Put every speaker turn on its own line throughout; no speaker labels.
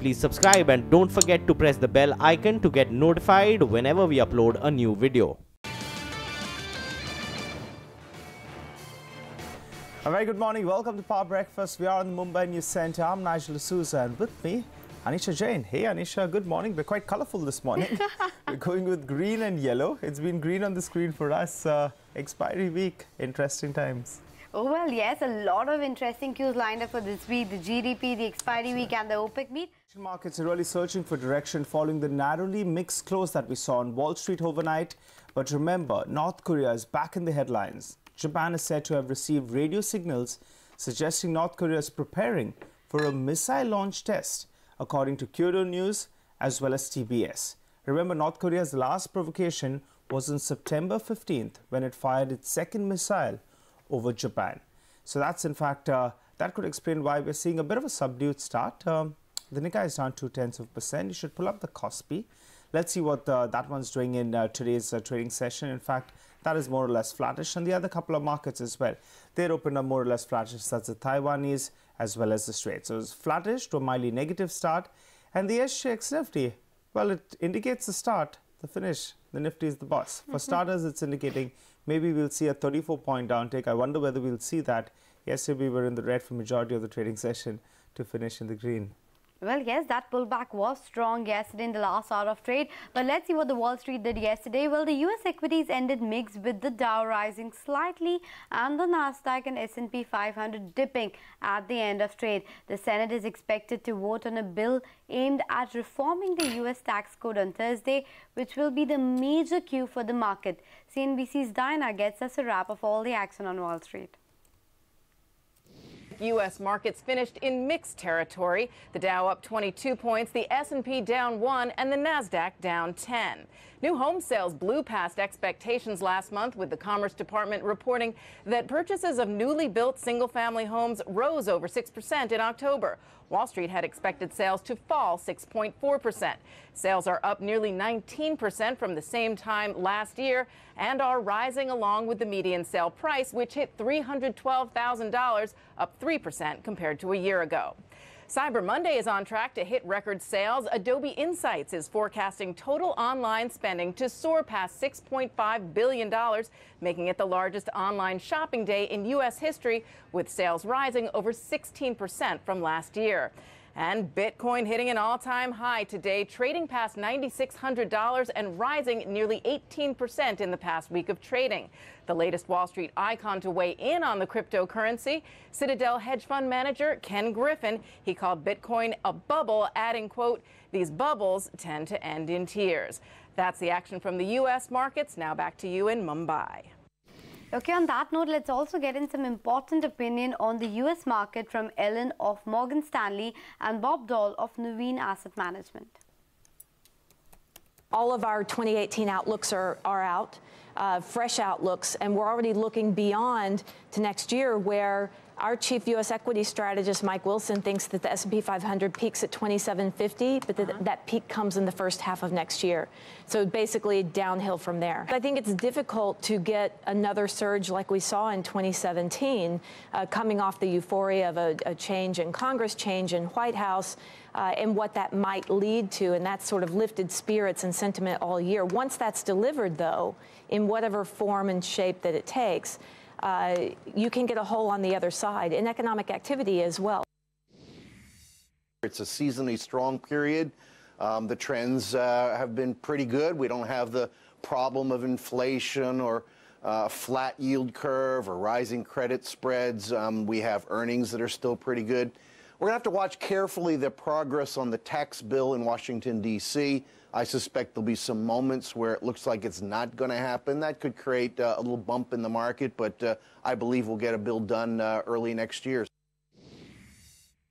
please subscribe and don't forget to press the bell icon to get notified whenever we upload a new video.
A very good morning. Welcome to Power Breakfast. We are in the Mumbai News Centre. I'm Nigel Dsouza, and with me, Anisha Jain. Hey Anisha, good morning. We're quite colourful this morning. We're going with green and yellow. It's been green on the screen for us. Expiry week. Interesting times.
Oh, well, yes, a lot of interesting cues lined up for this week. The GDP, the expiry week and the OPEC meet.
Markets are really searching for direction following the narrowly mixed close that we saw on Wall Street overnight. But remember, North Korea is back in the headlines. Japan is said to have received radio signals suggesting North Korea is preparing for a missile launch test, according to Kyodo News as well as TBS. Remember, North Korea's last provocation was on September 15th when it fired its second missile over Japan. So that's in fact, that could explain why we're seeing a bit of a subdued start. The Nikkei is down 0.2%. You should pull up the Kospi. Let's see what that one's doing in today's trading session. In fact, that is more or less flattish, and the other couple of markets as well, they're opened up more or less flattish. That's the Taiwanese as well as the Straits. So it's flattish to a mildly negative start. And the SGX Nifty, well, it indicates the start, the finish. The Nifty is the boss. For starters, it's indicating maybe we'll see a 34-point downtake. I wonder whether we'll see that. Yesterday, we were in the red for majority of the trading session to finish in the green.
Well, yes, that pullback was strong yesterday in the last hour of trade. But let's see what the Wall Street did yesterday. Well, the US equities ended mixed, with the Dow rising slightly and the Nasdaq and S&P 500 dipping at the end of trade. The Senate is expected to vote on a bill aimed at reforming the US tax code on Thursday, which will be the major cue for the market. CNBC's Diana gets us a wrap of all the action on Wall Street.
U.S. markets finished in mixed territory. The Dow up 22 points, the S&P down 1, and the Nasdaq down 10. New home sales blew past expectations last month, with the Commerce Department reporting that purchases of newly built single-family homes rose over 6% in October. Wall Street had expected sales to fall 6.4%. Sales are up nearly 19% from the same time last year and are rising along with the median sale price, which hit $312,000, up 3% compared to a year ago. Cyber Monday is on track to hit record sales. Adobe Insights is forecasting total online spending to soar past $6.5 billion, making it the largest online shopping day in U.S. history, with sales rising over 16% from last year. And Bitcoin hitting an all-time high today, trading past $9,600 and rising nearly 18% in the past week of trading. The latest Wall Street icon to weigh in on the cryptocurrency, Citadel hedge fund manager Ken Griffin. He called Bitcoin a bubble, adding, quote, "These bubbles tend to end in tears." That's the action from the U.S. markets. Now back to you in Mumbai.
Okay, on that note, let's also get in some important opinion on the US market from Ellen of Morgan Stanley and Bob Dole of Nuveen Asset Management.
All of our 2018 outlooks are out, fresh outlooks, and we're already looking beyond to next year, where our chief U.S. equity strategist, Mike Wilson, thinks that the S&P 500 peaks at 2750, but that peak comes in the first half of next year. So basically downhill from there. I think it's difficult to get another surge like we saw in 2017, coming off the euphoria of a change in Congress, change in White House, and what that might lead to, and that's sort of lifted spirits and sentiment all year. Once that's delivered, though, in whatever form and shape that it takes, you can get a hole on the other side in economic activity as well.
It's a seasonally strong period. The trends have been pretty good. We don't have the problem of inflation or flat yield curve or rising credit spreads. We have earnings that are still pretty good. We're going to have to watch carefully the progress on the tax bill in Washington, D.C. I suspect there'll be some moments where it looks like it's not going to happen. That could create a little bump in the market, but I believe we'll get a bill done early next year.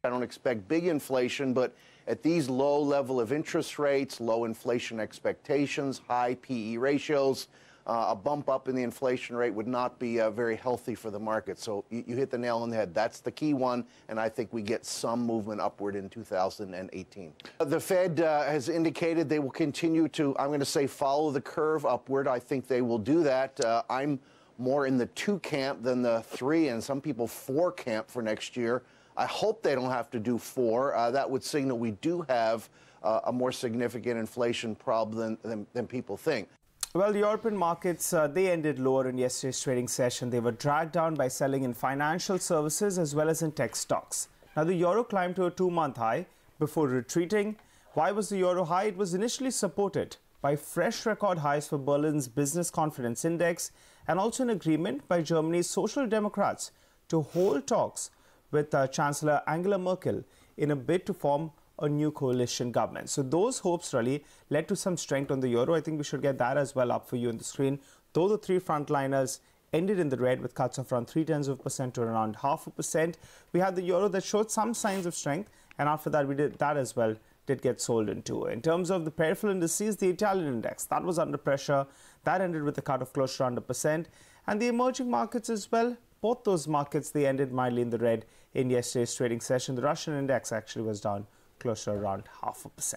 I don't expect big inflation, but at these low level of interest rates, low inflation expectations, high PE ratios, a bump up in the inflation rate would not be very healthy for the market. So you hit the nail on the head. That's the key one, and I think we get some movement upward in 2018. The Fed has indicated they will continue to, I'm going to say, follow the curve upward. I think they will do that. I'm more in the 2 camp than the 3, and some people 4 camp for next year. I hope they don't have to do 4. That would signal we do have a more significant inflation problem than people think.
Well, the European markets, they ended lower in yesterday's trading session. They were dragged down by selling in financial services as well as in tech stocks. Now, the euro climbed to a 2-month high before retreating. Why was the euro high? It was initially supported by fresh record highs for Berlin's Business Confidence Index and also an agreement by Germany's Social Democrats to hold talks with Chancellor Angela Merkel in a bid to form a new coalition government. So those hopes really led to some strength on the euro. I think we should get that as well up for you on the screen. Though the 3 frontliners ended in the red with cuts of around 0.3% to around 0.5%. We had the euro that showed some signs of strength, and after that we did that as well did get sold into. In terms of the peripheral indices, the Italian index, that was under pressure. That ended with a cut of close to under %. And the emerging markets as well, both those markets, they ended mildly in the red in yesterday's trading session. The Russian index actually was down close to around 0.5%.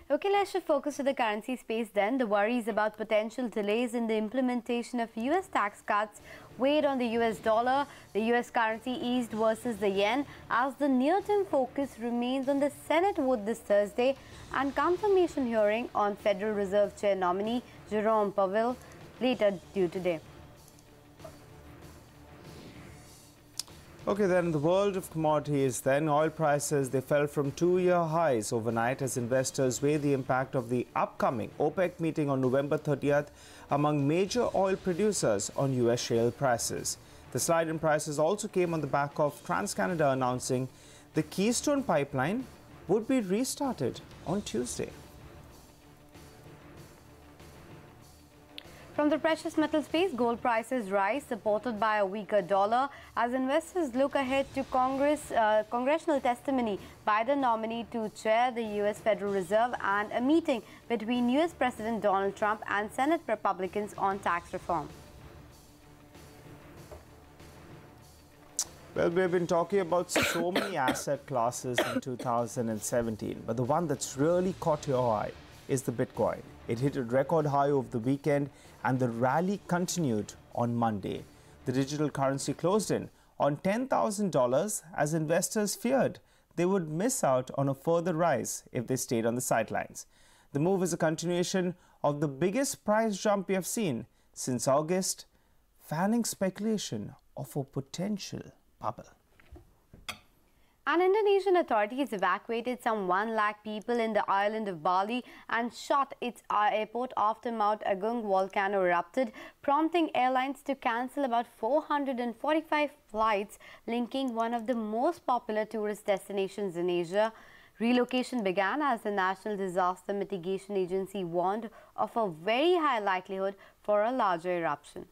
Okay, let's shift focus to the currency space then. The worries about potential delays in the implementation of US tax cuts weighed on the US dollar. The US currency eased versus the yen as the near-term focus remains on the Senate vote this Thursday and confirmation hearing on Federal Reserve Chair nominee Jerome Powell later due today.
Okay, then in the world of commodities, then oil prices, they fell from 2-year highs overnight as investors weigh the impact of the upcoming OPEC meeting on November 30th among major oil producers on US shale prices. The slide in prices also came on the back of TransCanada announcing the Keystone pipeline would be restarted on Tuesday.
From the precious metal space, gold prices rise, supported by a weaker dollar as investors look ahead to congressional testimony by the nominee to chair the U.S. Federal Reserve and a meeting between U.S. President Donald Trump and Senate Republicans on tax reform.
Well, we've been talking about so many asset classes in 2017, but the one that's really caught your eye is the Bitcoin. It hit a record high over the weekend and the rally continued on Monday. The digital currency closed in on $10,000 as investors feared they would miss out on a further rise if they stayed on the sidelines. The move is a continuation of the biggest price jump we have seen since August, fanning speculation of a potential bubble.
An Indonesian authorities evacuated some 1 lakh people in the island of Bali and shut its airport after Mount Agung volcano erupted, prompting airlines to cancel about 445 flights linking one of the most popular tourist destinations in Asia. Relocation began as the National Disaster Mitigation Agency warned of a very high likelihood for a larger eruption.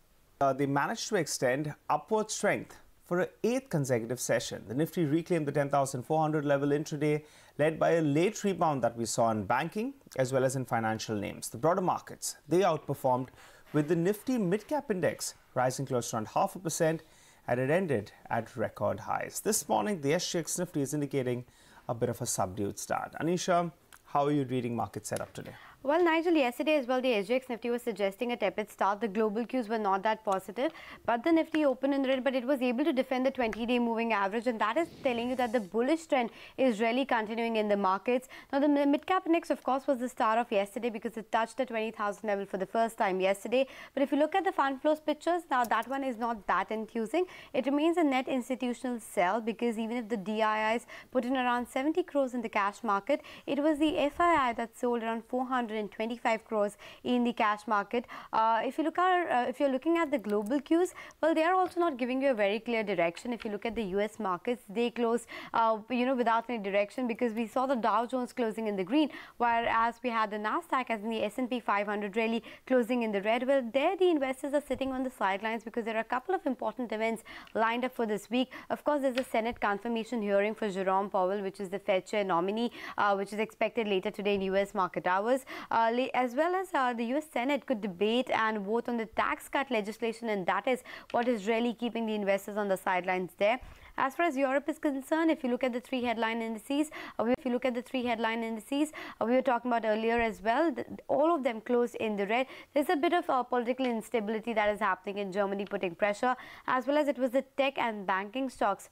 They managed to extend upward strength for an 8th consecutive session. The Nifty reclaimed the 10,400 level intraday, led by a late rebound that we saw in banking as well as in financial names. The broader markets, they outperformed with the Nifty mid-cap index rising close to around 0.5% and it ended at record highs. This morning, the SGX Nifty is indicating a bit of a subdued start. Anisha, how are you reading market setup today?
Well, Nigel, yesterday as well, the SGX Nifty was suggesting a tepid start. The global cues were not that positive, but the Nifty opened in red, but it was able to defend the 20-day moving average, and that is telling you that the bullish trend is really continuing in the markets. Now, the mid-cap index, of course, was the star of yesterday because it touched the 20,000 level for the first time yesterday. But if you look at the fund flows pictures, now that one is not that enthusing. It remains a net institutional sell because even if the DIIs put in around 70 crores in the cash market, it was the FII that sold around 425 crores in the cash market. If you're looking at the global cues, well, they are also not giving you a very clear direction. If you look at the US markets, they closed without any direction because we saw the Dow Jones closing in the green, whereas we had the Nasdaq as in the S&P 500 really closing in the red. Well, there the investors are sitting on the sidelines because there are a couple of important events lined up for this week. Of course, there's a Senate confirmation hearing for Jerome Powell, which is the Fed chair nominee, which is expected later today in US market hours. As well as the US Senate could debate and vote on the tax cut legislation, and that is what is really keeping the investors on the sidelines there. As far as Europe is concerned, if you look at the three headline indices, we were talking about earlier as well, all of them closed in the red. There's a bit of political instability that is happening in Germany, putting pressure, as well as it was the tech and banking stocks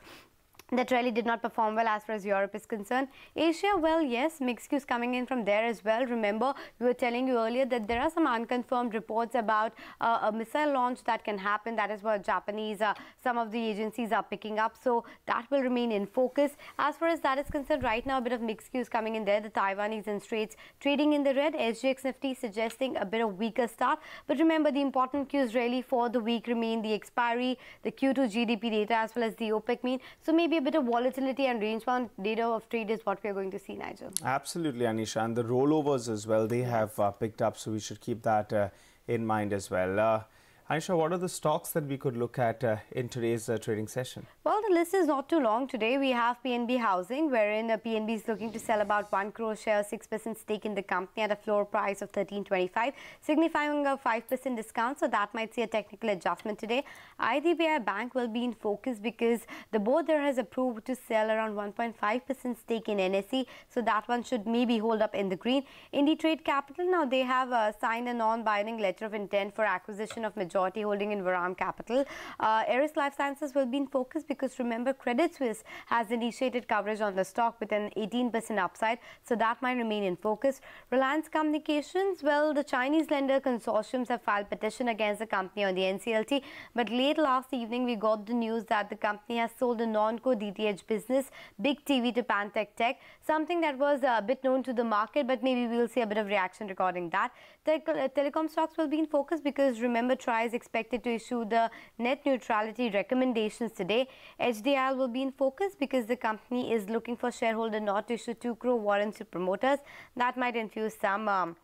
that really did not perform well as far as Europe is concerned. Asia, well, yes, mixed cues coming in from there as well. Remember, we were telling you earlier that there are some unconfirmed reports about a missile launch that can happen. That is what Japanese, some of the agencies are picking up. So that will remain in focus. As far as that is concerned, right now, a bit of mixed cues coming in there. The Taiwanese and Straits trading in the red. SGX Nifty suggesting a bit of weaker start. But remember, the important cues really for the week remain the expiry, the Q2 GDP data, as well as the OPEC mean. So maybe a bit of volatility and range-bound data of trade is what we are going to see, Nigel.
Absolutely, Anisha. And the rollovers as well, they have picked up, so we should keep that in mind as well. Anisha, what are the stocks that we could look at in today's trading session?
Well, the list is not too long today. We have PNB Housing, wherein PNB is looking to sell about 1 crore share, 6% stake in the company at a floor price of 13.25, signifying a 5% discount. So that might see a technical adjustment today. IDBI Bank will be in focus because the board there has approved to sell around 1.5% stake in NSE. So that one should maybe hold up in the green. IndiTrade Capital, now they have signed a non-binding letter of intent for acquisition of majority holding in Varam Capital. Eris Life Sciences will be in focus because remember, Credit Suisse has initiated coverage on the stock with an 18% upside, so that might remain in focus. Reliance Communications, well, the Chinese lender consortiums have filed petition against the company on the NCLT, but late last evening we got the news that the company has sold a non-core DTH business, Big TV, to Pantech Tech, something that was a bit known to the market, but maybe we'll see a bit of reaction regarding that. Telecom stocks will be in focus because remember, TRI is expected to issue the net neutrality recommendations today. HDL will be in focus because the company is looking for shareholder not to issue 2 crore warrants to promoters. That might infuse some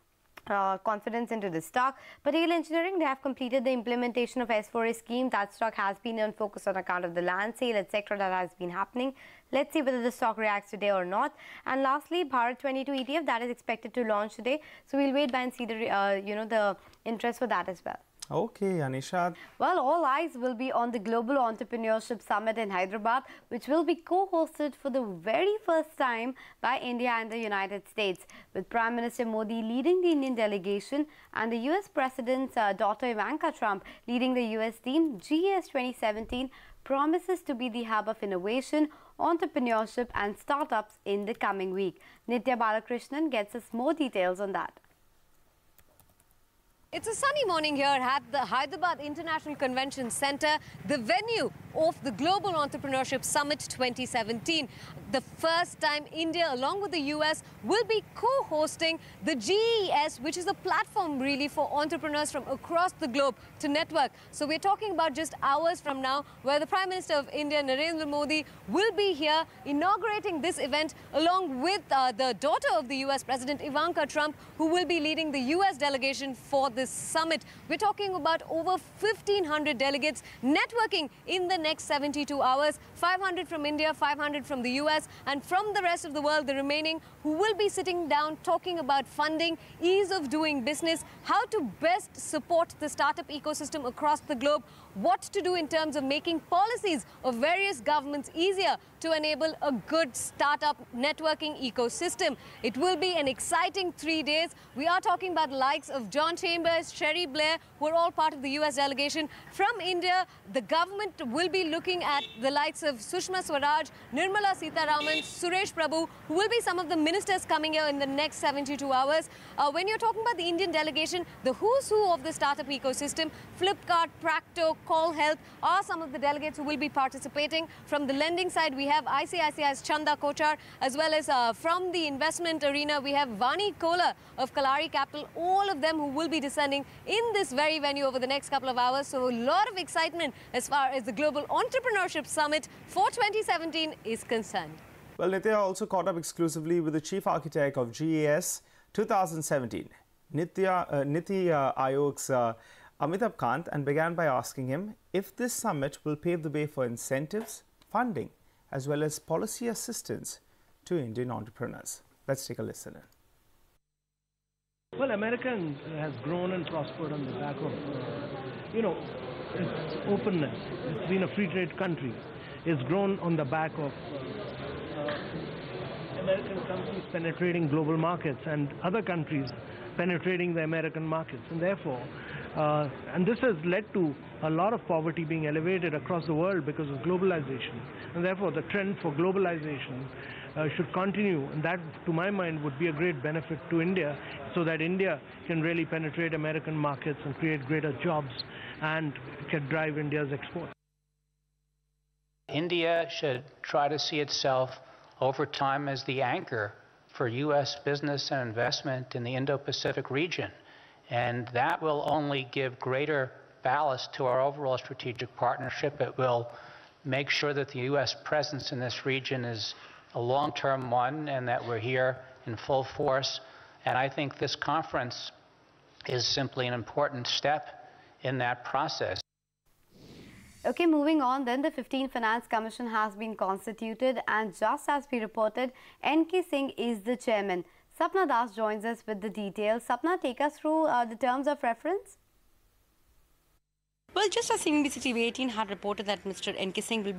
confidence into the stock. Patel Engineering, they have completed the implementation of S4A scheme. That stock has been in focus on account of the land sale, etc. that has been happening. Let's see whether the stock reacts today or not. And lastly, Bharat 22 ETF, that is expected to launch today. So we'll wait by and see the the interest for that as well.
Okay, Anisha.
Well, all eyes will be on the Global Entrepreneurship Summit in Hyderabad, which will be co-hosted for the very first time by India and the United States, with Prime Minister Modi leading the Indian delegation and the US President's daughter Ivanka Trump leading the US team. GES 2017 promises to be the hub of innovation, entrepreneurship and startups in the coming week. Nitya Balakrishnan gets us more details on that.
It's a sunny morning here at the Hyderabad International Convention Center, the venue of the Global Entrepreneurship Summit 2017. The first time India, along with the US, will be co-hosting the GES, which is a platform really for entrepreneurs from across the globe to network. So we're talking about just hours from now, where the Prime Minister of India, Narendra Modi, will be here inaugurating this event along with the daughter of the US President, Ivanka Trump, who will be leading the US delegation for this summit. We're talking about over 1,500 delegates networking in the next 72 hours, 500 from India, 500 from the US, and from the rest of the world, the remaining, who will be sitting down talking about funding, ease of doing business, how to best support the startup ecosystem across the globe, what to do in terms of making policies of various governments easier to enable a good startup networking ecosystem. It will be an exciting 3 days. We are talking about the likes of John Chambers, Sherry Blair, who are all part of the US delegation. From India, the government will be looking at the likes of Sushma Swaraj, Nirmala Sitharaman, Suresh Prabhu, who will be some of the ministers coming here in the next 72 hours. When you're talking about the Indian delegation, the who's who of the startup ecosystem, Flipkart, Practo, Call Health are some of the delegates who will be participating. From the lending side, we have ICICI's Chanda Kochar, as well as from the investment arena, we have Vani Kola of Kalari Capital, all of them who will be descending in this very venue over the next couple of hours. So a lot of excitement as far as the Global Entrepreneurship Summit for 2017 is concerned.
Well, Nitya also caught up exclusively with the chief architect of GES 2017, Niti Aayog's Amitabh Kant, and began by asking him if this summit will pave the way for incentives, funding, as well as policy assistance to Indian entrepreneurs. Let's take a listen in.
Well, America has grown and prospered on the back of, its openness. It's been a free trade country. It's grown on the back of American companies penetrating global markets and other countries penetrating the American markets. And therefore, and this has led to a lot of poverty being elevated across the world because of globalization. And therefore, the trend for globalization should continue, and that, to my mind, would be a great benefit to India, so that India can really penetrate American markets and create greater jobs and can drive India's exports.
India should try to see itself over time as the anchor for U.S. business and investment in the Indo-Pacific region, and that will only give greater ballast to our overall strategic partnership. It will make sure that the U.S. presence in this region is a long-term one and that we're here in full force. And I think this conference is simply an important step in that process.
Okay, moving on then, the 15th Finance Commission has been constituted, and just as we reported, N.K. Singh is the chairman. Sapna Das joins us with the details. Sapna, take us through the terms of reference.
Well, just as CNBC TV18 had reported that Dr. N.K. Singh will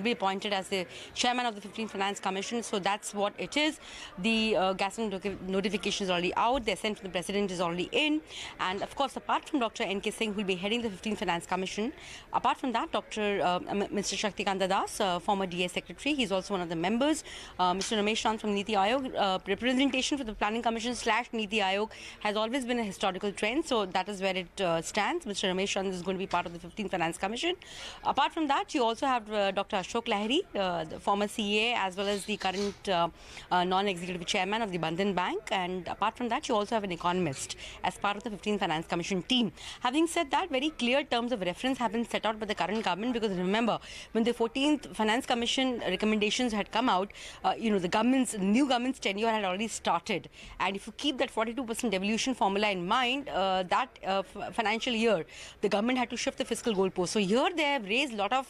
be appointed as the chairman of the 15th Finance Commission, so that's what it is. The Gazette notification is already out. The assent from the president is already in, and of course, apart from Dr. N.K. Singh, who will be heading the 15th Finance Commission, apart from that, Mr. Shaktikanta Das, former DA secretary, he's also one of the members. Mr. Ramesh Chand from Niti Aayog, representation for the Planning Commission / Niti Aayog has always been a historical trend, so that is where it stands. Mr. Ramesh Chand is going to be part of the 15th Finance Commission. Apart from that, you also have Dr. Ashok Lahiri, the former CA, as well as the current non-executive chairman of the Bandhan Bank. And apart from that, you also have an economist as part of the 15th Finance Commission team. Having said that, very clear terms of reference have been set out by the current government, because remember, when the 14th Finance Commission recommendations had come out, the new government's tenure had already started. And if you keep that 42% devolution formula in mind, that financial year, the government had to shift the fiscal goalpost. So here they have raised a lot of,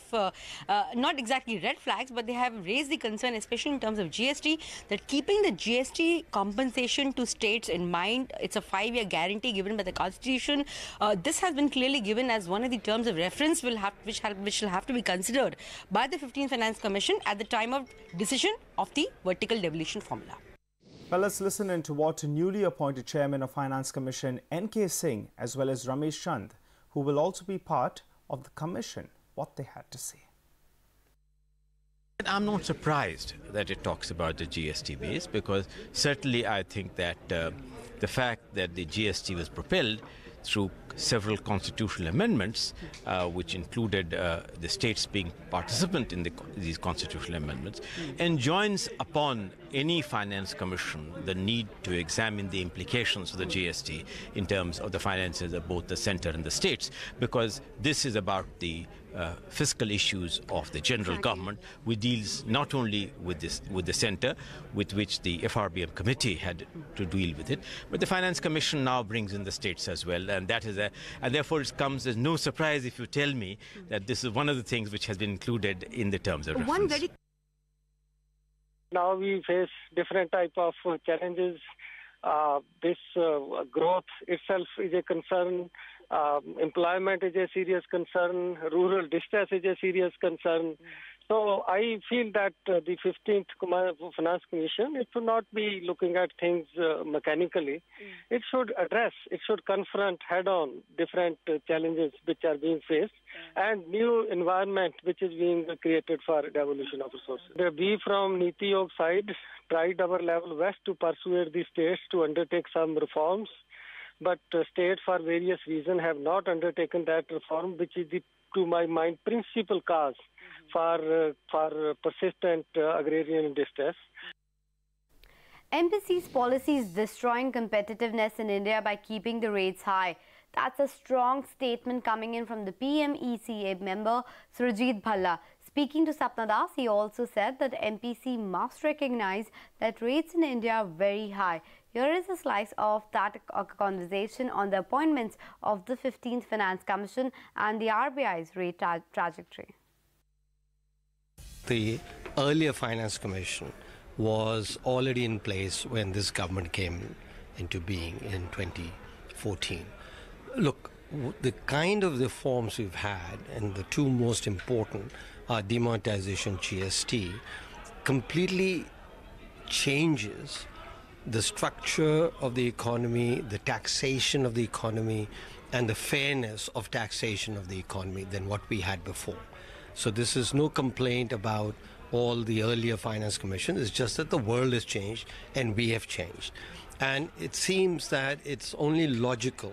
not exactly red flags, but they have raised the concern, especially in terms of GST, that keeping the GST compensation to states in mind, it's a 5-year guarantee given by the Constitution. This has been clearly given as one of the terms of reference which will have to be considered by the 15th Finance Commission at the time of decision of the vertical devolution formula.
Well, let's listen into what newly appointed Chairman of Finance Commission N.K. Singh as well as Ramesh Chand, who will also be part of the commission, what they had to say.
I'm not surprised that it talks about the GST base, because certainly I think that the fact that the GST was propelled through several constitutional amendments, which included the states being participant in these constitutional amendments, enjoins upon any finance commission the need to examine the implications of the GST in terms of the finances of both the center and the states, because this is about the fiscal issues of the general government, which deals not only with the center, with which the FRBM committee had to deal with it, but the Finance Commission now brings in the states as well, and that is and therefore it comes as no surprise if you tell me that this is one of the things which has been included in the terms of reference.
Now we face different type of challenges. This growth itself is a concern. Employment is a serious concern. Rural distress is a serious concern. So I feel that the 15th Finance Commission, it should not be looking at things mechanically. It should address, it should confront head-on different challenges which are being faced and new environment which is being created for devolution of resources. We from Niti Aayog side tried our level best to persuade the states to undertake some reforms, but states for various reasons have not undertaken that reform, which is to my mind, principal cause for persistent agrarian distress.
MPC's policy is destroying competitiveness in India by keeping the rates high. That's a strong statement coming in from the PMECA member Surajit Bhalla. Speaking to Sapna Das, he also said that MPC must recognize that rates in India are very high. Here is a slice of that conversation on the appointments of the 15th Finance Commission and the RBI's rate trajectory.
The earlier Finance Commission was already in place when this government came into being in 2014. Look, the kind of reforms we've had, and the two most important are demonetization, GST, completely changes the structure of the economy, the taxation of the economy, and the fairness of taxation of the economy than what we had before. So this is no complaint about all the earlier finance commission. It's just that the world has changed and we have changed. And it seems that it's only logical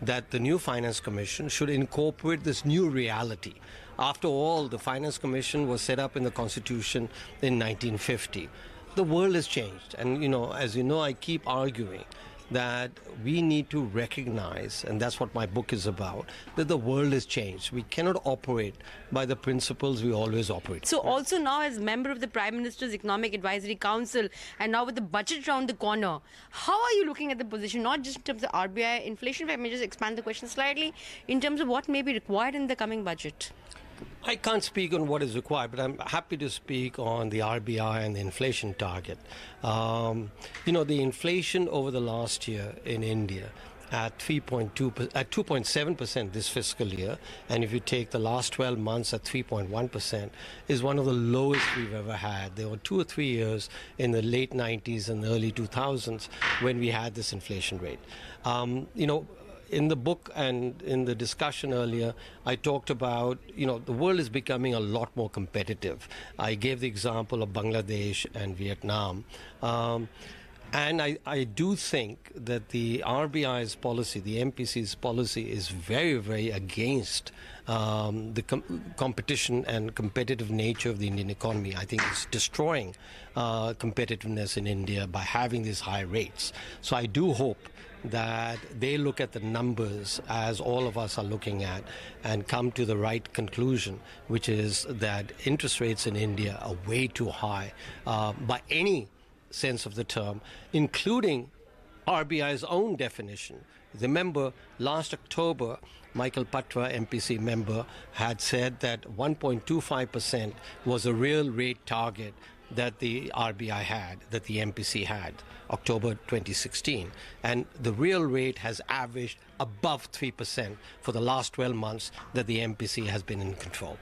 that the new finance commission should incorporate this new reality. After all, the finance commission was set up in the constitution in 1950. The world has changed. And, as you know, I keep arguing that we need to recognize, and that's what my book is about, that the world has changed. We cannot operate by the principles we always operate.
So also now, as member of the Prime Minister's Economic Advisory Council, and now with the budget around the corner, how are you looking at the position, not just in terms of RBI inflation, if I may just expand the question slightly, in terms of what may be required in the coming budget?
I can't speak on what is required, but I'm happy to speak on the RBI and the inflation target. The inflation over the last year in India at 2.7% this fiscal year, and if you take the last 12 months at 3.1%, is one of the lowest we've ever had. There were 2 or 3 years in the late 90s and early 2000s when we had this inflation rate. In the book and in the discussion earlier, I talked about, the world is becoming a lot more competitive. I gave the example of Bangladesh and Vietnam. And I do think that the RBI's policy, the MPC's policy, is very, very against the competition and competitive nature of the Indian economy. I think it's destroying competitiveness in India by having these high rates. So I do hope that they look at the numbers as all of us are looking at and come to the right conclusion, which is that interest rates in India are way too high by any sense of the term, including RBI's own definition. Remember, last October, Michael Patra, MPC member, had said that 1.25% was a real rate target that the RBI had, that the MPC had, October 2016. And the real rate has averaged above 3% for the last 12 months that the MPC has been in control.